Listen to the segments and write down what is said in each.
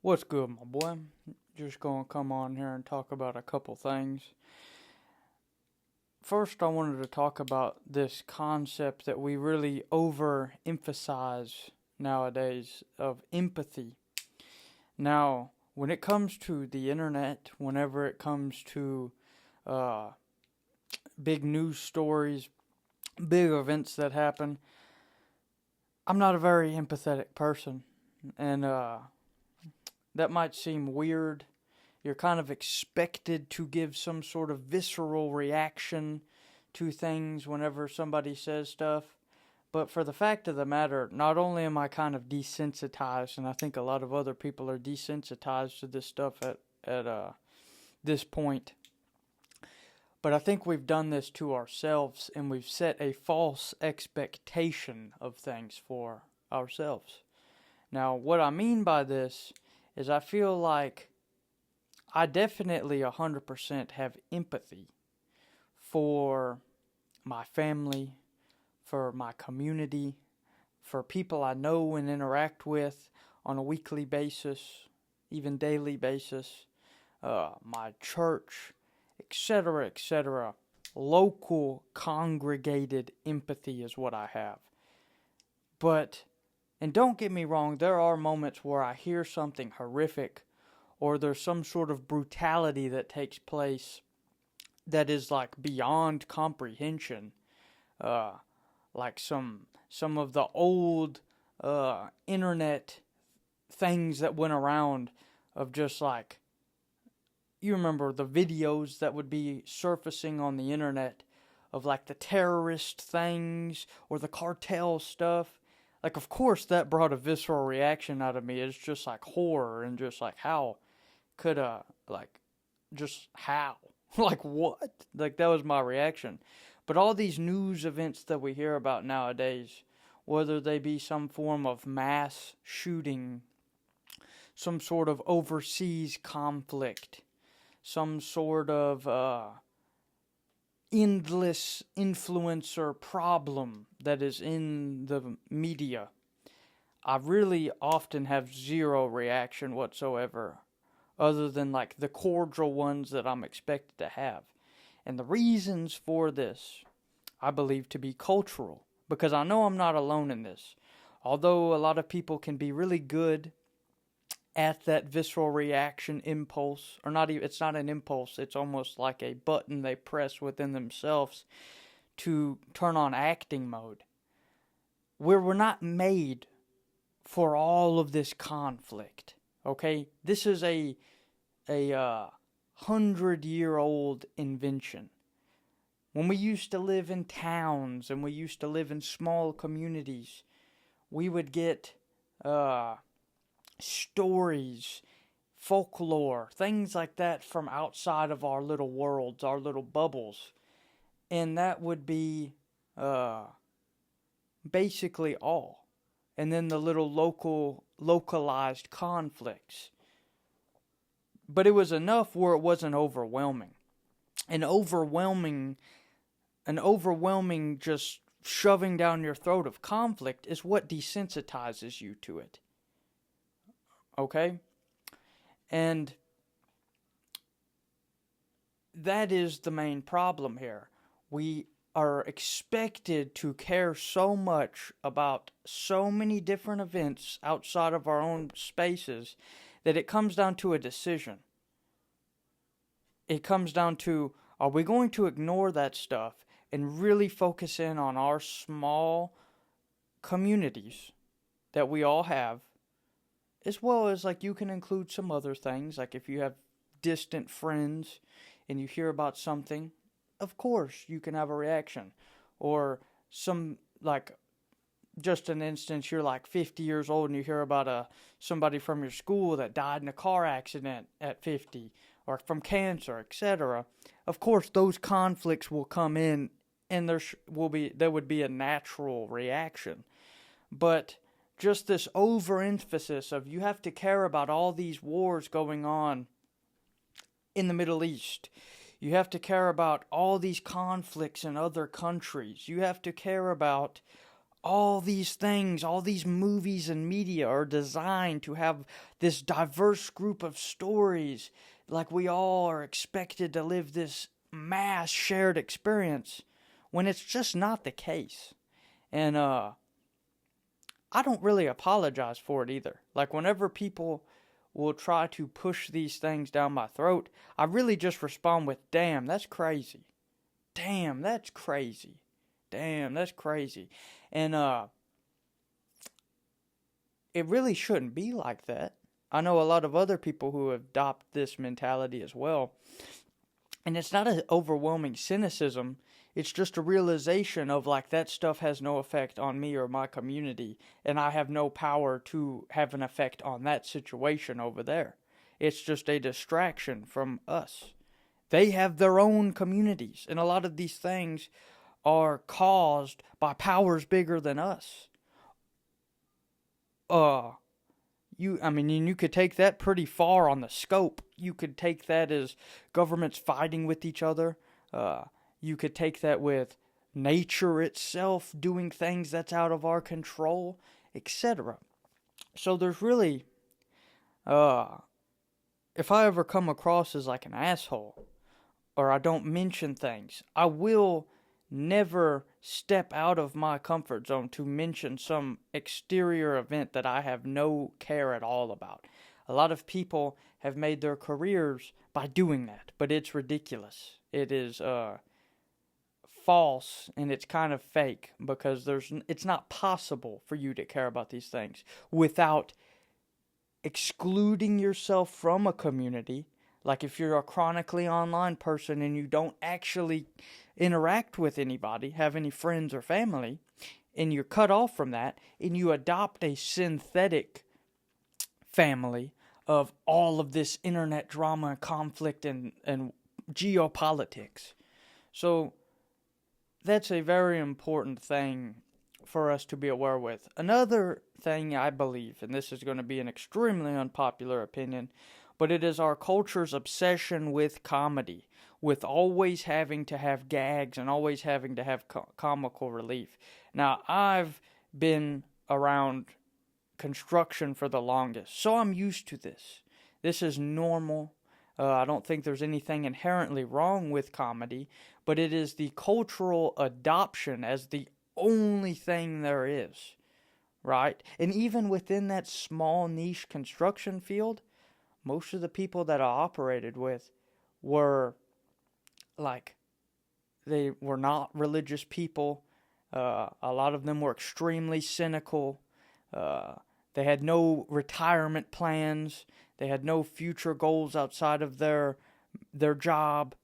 What's good, my boy? Just gonna come on here and talk about a couple things. First, I wanted to talk about this concept that we really overemphasize nowadays of empathy. Now, when it comes to the internet, whenever it comes to uh, big news stories, big events that happen, I'm not a very empathetic person. And that might seem weird. You're kind of expected to give some sort of visceral reaction to things whenever somebody says stuff. But for the fact of the matter, not only am I kind of desensitized, and I think a lot of other people are desensitized to this stuff at this point, but I think we've done this to ourselves and we've set a false expectation of things for ourselves. Now, what I mean by this is I feel like I definitely 100% have empathy for my family, for my community, for people I know and interact with on a weekly basis, even daily basis, my church, etc., etc. Local congregated empathy is what I have. But, and don't get me wrong, there are moments where I hear something horrific or there's some sort of brutality that takes place that is like beyond comprehension. Like some of the old internet things that went around of just like, you remember the videos that would be surfacing on the internet of like the terrorist things or the cartel stuff. Like, of course, that brought a visceral reaction out of me. It's just like horror and just like how could like just how like what, like that was my reaction. But all these news events that we hear about nowadays, whether they be some form of mass shooting, some sort of overseas conflict, some sort of endless influencer problem that is in the media, I really often have zero reaction whatsoever, other than like the cordial ones that I'm expected to have. And the reasons for this, I believe to be cultural, because I know I'm not alone in this. Although a lot of people can be really good at that visceral reaction impulse, or not even, it's not an impulse, it's almost like a button they press within themselves to turn on acting mode. Where we're not made for all of this conflict. Okay? This is a 100-year-old invention. When we used to live in towns and we used to live in small communities, we would get stories, folklore, things like that from outside of our little worlds, our little bubbles. And that would be basically all. And then the little localized conflicts. But it was enough where it wasn't overwhelming. An overwhelming just shoving down your throat of conflict is what desensitizes you to it. Okay? And that is the main problem here. We are expected to care so much about so many different events outside of our own spaces that it comes down to a decision. It comes down to, are we going to ignore that stuff and really focus in on our small communities that we all have, as well as like you can include some other things, like if you have distant friends and you hear about something, of course you can have a reaction. Or some, like, just an instance, you're like 50 years old and you hear about somebody from your school that died in a car accident at 50, or from cancer, etc. Of course, those conflicts will come in, and there would be a natural reaction. But just this overemphasis of you have to care about all these wars going on in the Middle East. You have to care about all these conflicts in other countries. You have to care about all these things, all these movies and media are designed to have this diverse group of stories. Like we all are expected to live this mass shared experience when it's just not the case. And I don't really apologize for it either. Like whenever people will try to push these things down my throat, I really just respond with, damn, that's crazy. Damn, that's crazy. Damn, that's crazy. And it really shouldn't be like that. I know a lot of other people who adopt this mentality as well. And it's not an overwhelming cynicism. It's just a realization of like that stuff has no effect on me or my community, and I have no power to have an effect on that situation over there. It's just a distraction from us. They have their own communities, and a lot of these things are caused by powers bigger than us. You could take that pretty far on the scope. You could take that as governments fighting with each other. You could take that with nature itself doing things that's out of our control, etc. So there's really, if I ever come across as like an asshole, or I don't mention things, I will never step out of my comfort zone to mention some exterior event that I have no care at all about. A lot of people have made their careers by doing that, but it's ridiculous. It is false, and it's kind of fake, because it's not possible for you to care about these things without excluding yourself from a community. Like if you're a chronically online person and you don't actually interact with anybody, have any friends or family, and you're cut off from that, and you adopt a synthetic family of all of this internet drama and conflict and geopolitics. So that's a very important thing for us to be aware with. Another thing I believe, and this is going to be an extremely unpopular opinion, but it is our culture's obsession with comedy, with always having to have gags and always having to have comical relief. Now, I've been around construction for the longest, so I'm used to this. This is normal. I don't think there's anything inherently wrong with comedy, but it is the cultural adoption as the only thing there is, right? And even within that small niche construction field, most of the people that I operated with were like, they were not religious people. A lot of them were extremely cynical. They had no retirement plans. They had no future goals outside of their job.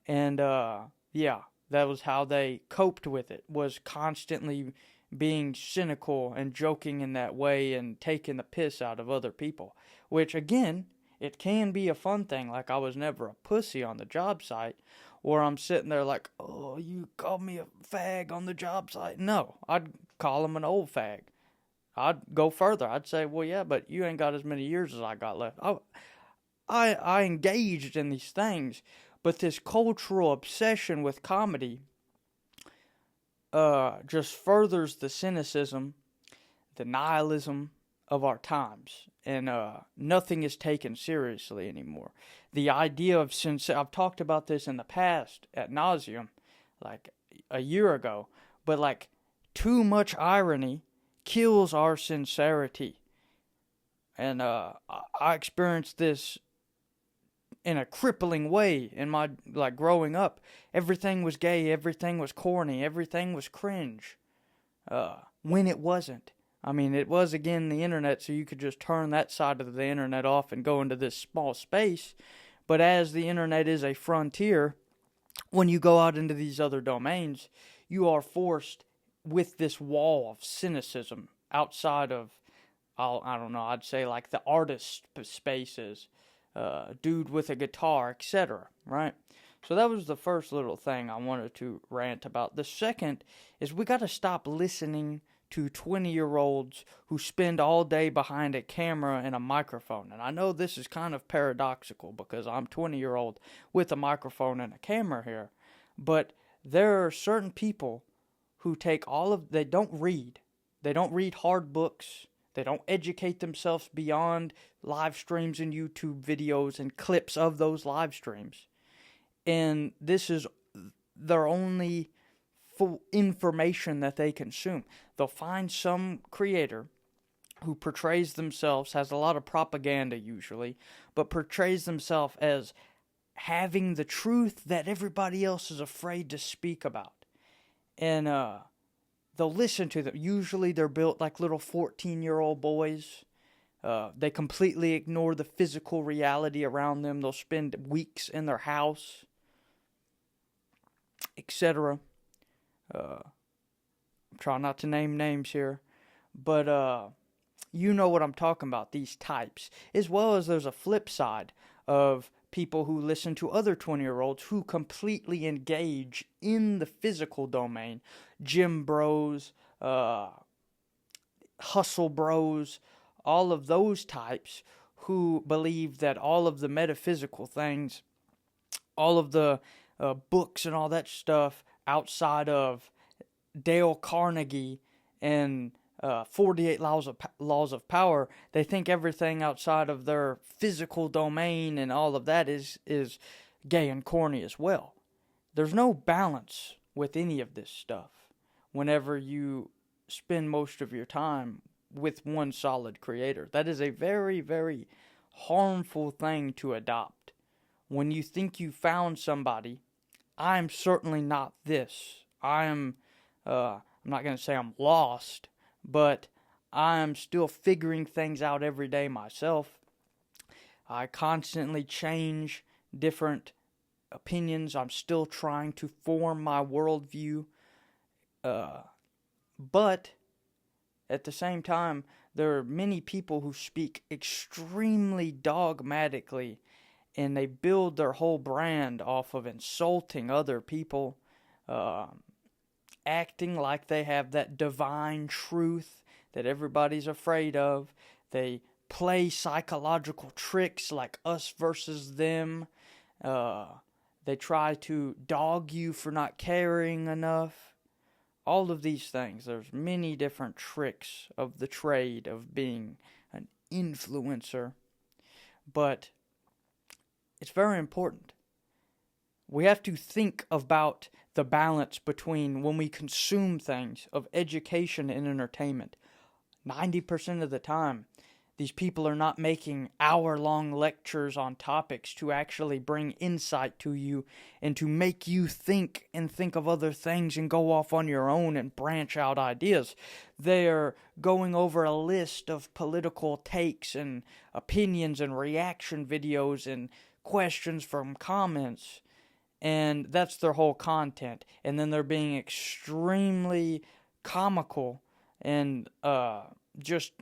And that was how they coped with it, was constantly being cynical and joking in that way and taking the piss out of other people. Which, again, it can be a fun thing. Like, I was never a pussy on the job site, or I'm sitting there like, oh, you called me a fag on the job site. No, I'd call him an old fag. I'd go further. I'd say, well, yeah, but you ain't got as many years as I got left. I engaged in these things, but this cultural obsession with comedy just furthers the cynicism, the nihilism of our times, and nothing is taken seriously anymore. The idea of I've talked about this in the past ad nauseum, like a year ago, but like too much irony kills our sincerity, and I experienced this in a crippling way in my growing up. Everything was gay, everything was corny, everything was cringe, when it wasn't. I mean, it was, again, the internet, so you could just turn that side of the internet off and go into this small space. But as the internet is a frontier, when you go out into these other domains, you are forced with this wall of cynicism outside of, I don't know, I'd say like the artist spaces, dude with a guitar, etc., right? So that was the first little thing I wanted to rant about. The second is we got to stop listening to 20-year-olds who spend all day behind a camera and a microphone. And I know this is kind of paradoxical because I'm 20-year-old with a microphone and a camera here. But there are certain people who take they don't read. They don't read hard books. They don't educate themselves beyond live streams and YouTube videos and clips of those live streams. And this is their only full information that they consume. They'll find some creator who portrays themselves, has a lot of propaganda usually, but portrays themselves as having the truth that everybody else is afraid to speak about. And they'll listen to them. Usually they're built like little 14-year-old boys. They completely ignore the physical reality around them. They'll spend weeks in their house, etc. I'm trying not to name names here, but you know what I'm talking about, these types. As well as there's a flip side of people who listen to other 20-year-olds who completely engage in the physical domain. Gym bros, hustle bros, all of those types who believe that all of the metaphysical things, all of the books and all that stuff outside of Dale Carnegie and 48 laws of power, they think everything outside of their physical domain and all of that is gay and corny as well. There's no balance with any of this stuff whenever you spend most of your time with one solid creator. That is a very, very harmful thing to adopt. When you think you found somebody, I'm certainly not this. I'm not going to say I'm lost, but I'm still figuring things out every day myself. I constantly change different opinions. I'm still trying to form my worldview. But at the same time, there are many people who speak extremely dogmatically, and they build their whole brand off of insulting other people, acting like they have that divine truth that everybody's afraid of. They play psychological tricks like us versus them. They try to dog you for not caring enough. All of these things. There's many different tricks of the trade of being an influencer. But it's very important. We have to think about the balance between when we consume things of education and entertainment. 90% of the time, these people are not making hour-long lectures on topics to actually bring insight to you and to make you think and think of other things and go off on your own and branch out ideas. They are going over a list of political takes and opinions and reaction videos and questions from comments. And that's their whole content. And then they're being extremely comical and just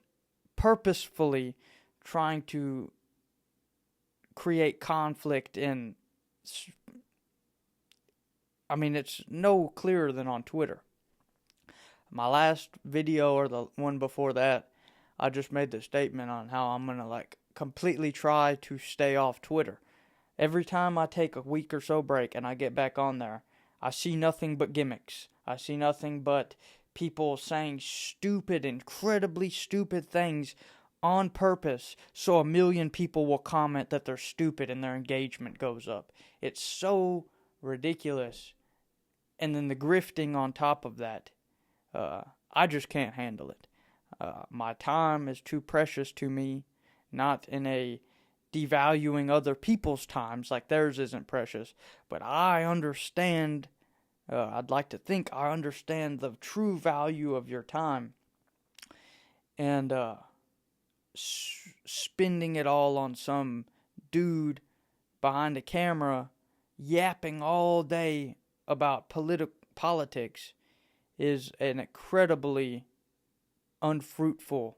purposefully trying to create conflict. And I mean, it's no clearer than on Twitter. My last video, or the one before that, I just made the statement on how I'm going to completely try to stay off Twitter. Every time I take a week or so break and I get back on there, I see nothing but gimmicks. I see nothing but people saying stupid, incredibly stupid things on purpose so 1 million people will comment that they're stupid and their engagement goes up. It's so ridiculous. And then the grifting on top of that, I just can't handle it. My time is too precious to me, not in a devaluing other people's times like theirs isn't precious, but I understand, I'd like to think I understand the true value of your time, and spending it all on some dude behind a camera yapping all day about politics is an incredibly unfruitful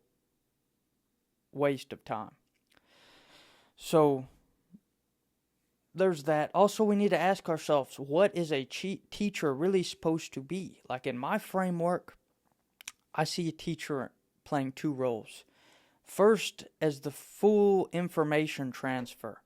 waste of time. So, there's that. Also, we need to ask ourselves, what is a teacher really supposed to be? Like in my framework, I see a teacher playing two roles. First, as the full information transfer,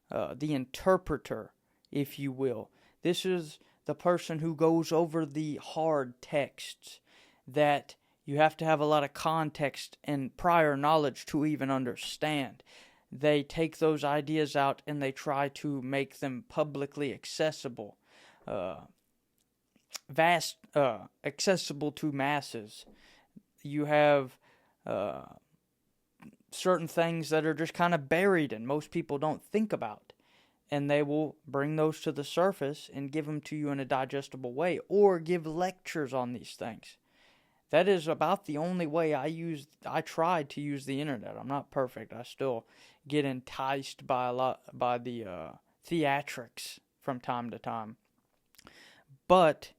the interpreter, if you will. This is the person who goes over the hard texts that You have to have a lot of context and prior knowledge to even understand. They take those ideas out and they try to make them publicly accessible, accessible to masses. You have certain things that are just kind of buried and most people don't think about. And they will bring those to the surface and give them to you in a digestible way, or give lectures on these things. That is about the only way I tried to use the internet. I'm not perfect. I still get enticed by the theatrics from time to time. But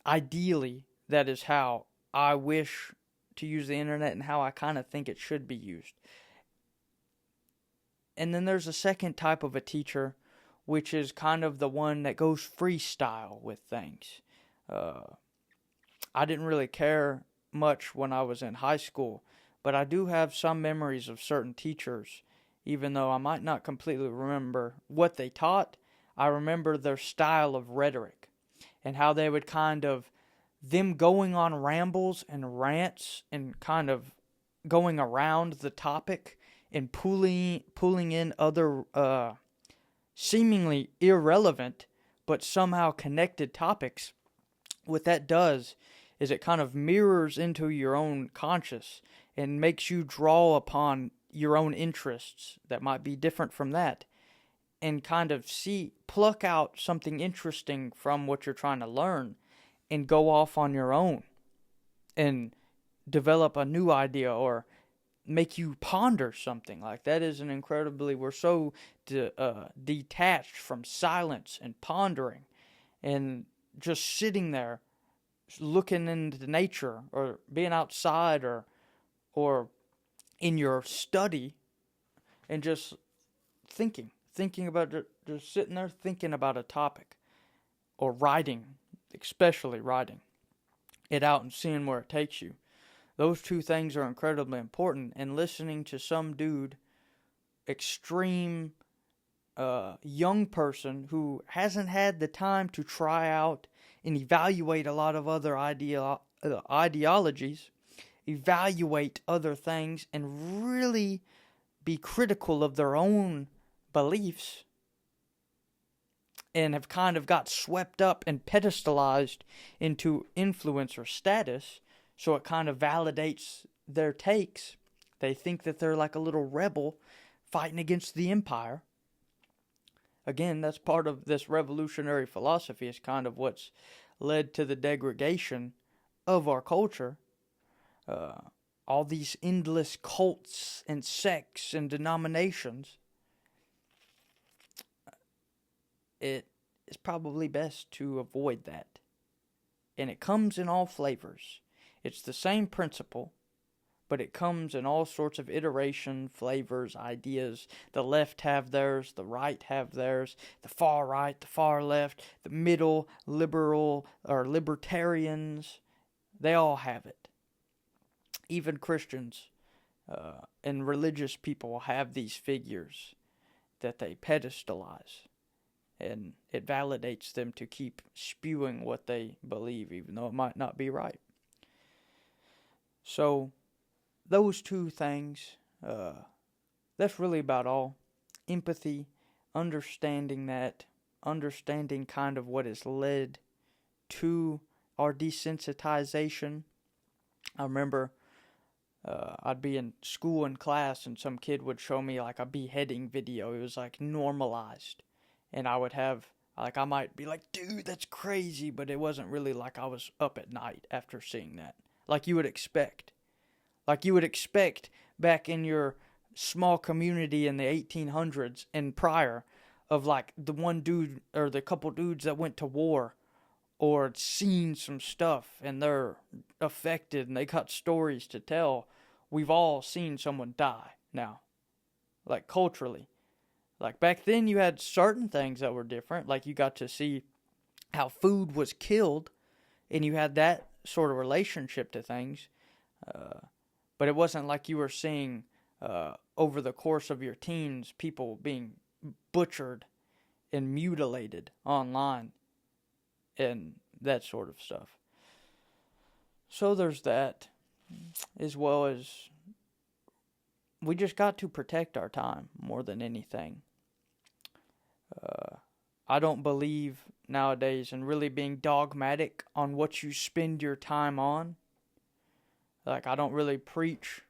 ideally, that is how I wish to use the internet and how I kind of think it should be used. And then there's a second type of a teacher, which is kind of the one that goes freestyle with things. I didn't really care much when I was in high school, but I do have some memories of certain teachers. Even though I might not completely remember what they taught, I remember their style of rhetoric and how they would them going on rambles and rants and kind of going around the topic and pulling in other seemingly irrelevant but somehow connected topics. What that does is it kind of mirrors into your own conscious and makes you draw upon your own interests that might be different from that, and kind of pluck out something interesting from what you're trying to learn and go off on your own and develop a new idea or make you ponder something. Like that is we're so detached from silence and pondering and just sitting there looking into nature or being outside or in your study and just thinking about it, just sitting there thinking about a topic, or writing, especially writing it out and seeing where it takes you. Those two things are incredibly important. And listening to some dude, extreme young person who hasn't had the time to try out and evaluate a lot of other ideologies, evaluate other things, and really be critical of their own beliefs, and have kind of got swept up and pedestalized into influencer status, so it kind of validates their takes. They think that they're like a little rebel fighting against the empire. Again, that's part of this revolutionary philosophy. Is kind of what's led to the degradation of our culture. All these endless cults and sects and denominations. It is probably best to avoid that. And it comes in all flavors. It's the same principle, but it comes in all sorts of iteration, flavors, ideas. The left have theirs, the right have theirs, the far right, the far left, the middle, liberal, or libertarians. They all have it. Even Christians and religious people have these figures that they pedestalize. And it validates them to keep spewing what they believe, even though it might not be right. So, those two things, that's really about all. Empathy, understanding kind of what has led to our desensitization. I remember I'd be in school in class and some kid would show me like a beheading video. It was like normalized. And I might be like, dude, that's crazy. But it wasn't really like I was up at night after seeing that. Like you would expect. Like you would expect back in your small community in the 1800s and prior, of like the one dude or the couple dudes that went to war or seen some stuff and they're affected and they got stories to tell. We've all seen someone die now, like culturally. Like back then you had certain things that were different, like you got to see how food was killed and you had that sort of relationship to things. But it wasn't like you were seeing over the course of your teens people being butchered and mutilated online and that sort of stuff. So there's that, as well as we just got to protect our time more than anything. I don't believe nowadays in really being dogmatic on what you spend your time on. Like, I don't really preach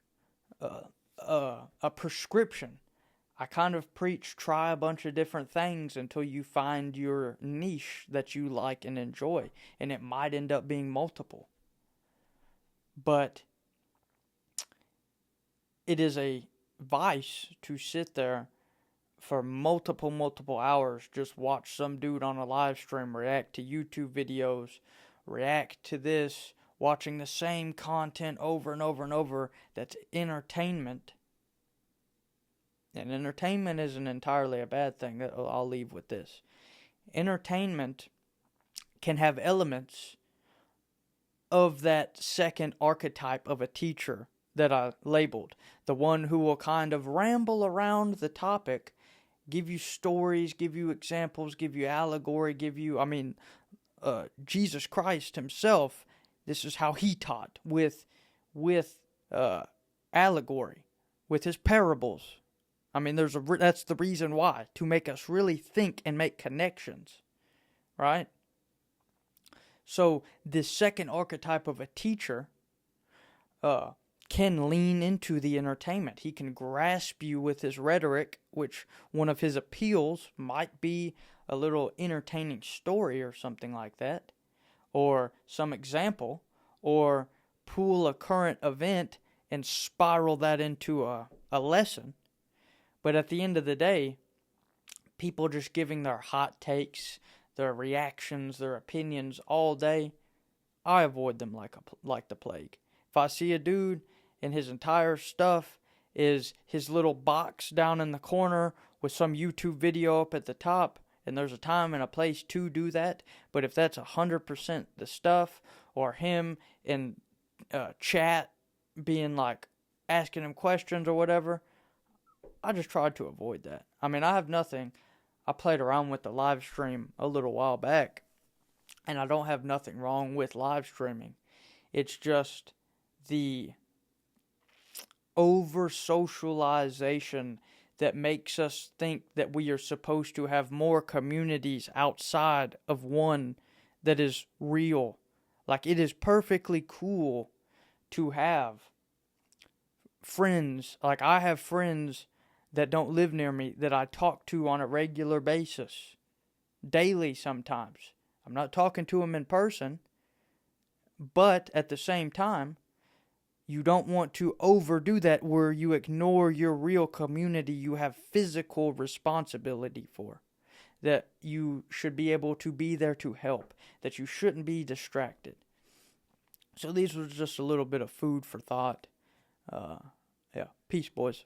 a prescription. I kind of preach try a bunch of different things until you find your niche that you like and enjoy. And it might end up being multiple. But it is a vice to sit there for multiple hours, just watch some dude on a live stream react to YouTube videos, react to this, watching the same content over and over and over. That's entertainment. And entertainment isn't entirely a bad thing. I'll leave with this. Entertainment can have elements of that second archetype of a teacher that I labeled. The one who will kind of ramble around the topic, give you stories, give you examples, give you allegory, Jesus Christ himself, this is how he taught, with allegory, with his parables. That's the reason why, to make us really think and make connections, right? So this second archetype of a teacher can lean into the entertainment. He can grasp you with his rhetoric, which one of his appeals might be a little entertaining story or something like that, or some example, or pull a current event and spiral that into a lesson. But at the end of the day, people just giving their hot takes, their reactions, their opinions all day, I avoid them like the plague. If I see a dude and his entire stuff is his little box down in the corner with some YouTube video up at the top, and there's a time and a place to do that, but if that's 100% the stuff, or him in chat being like asking him questions or whatever, I just tried to avoid that. I have nothing. I played around with the live stream a little while back, and I don't have nothing wrong with live streaming. It's just the over-socialization that makes us think that we are supposed to have more communities outside of one that is real. Like, it is perfectly cool to have friends. Like, I have friends that don't live near me that I talk to on a regular basis, daily sometimes. I'm not talking to them in person, but at the same time, you don't want to overdo that where you ignore your real community you have physical responsibility for, that you should be able to be there to help, that you shouldn't be distracted. So these was just a little bit of food for thought. Peace, boys.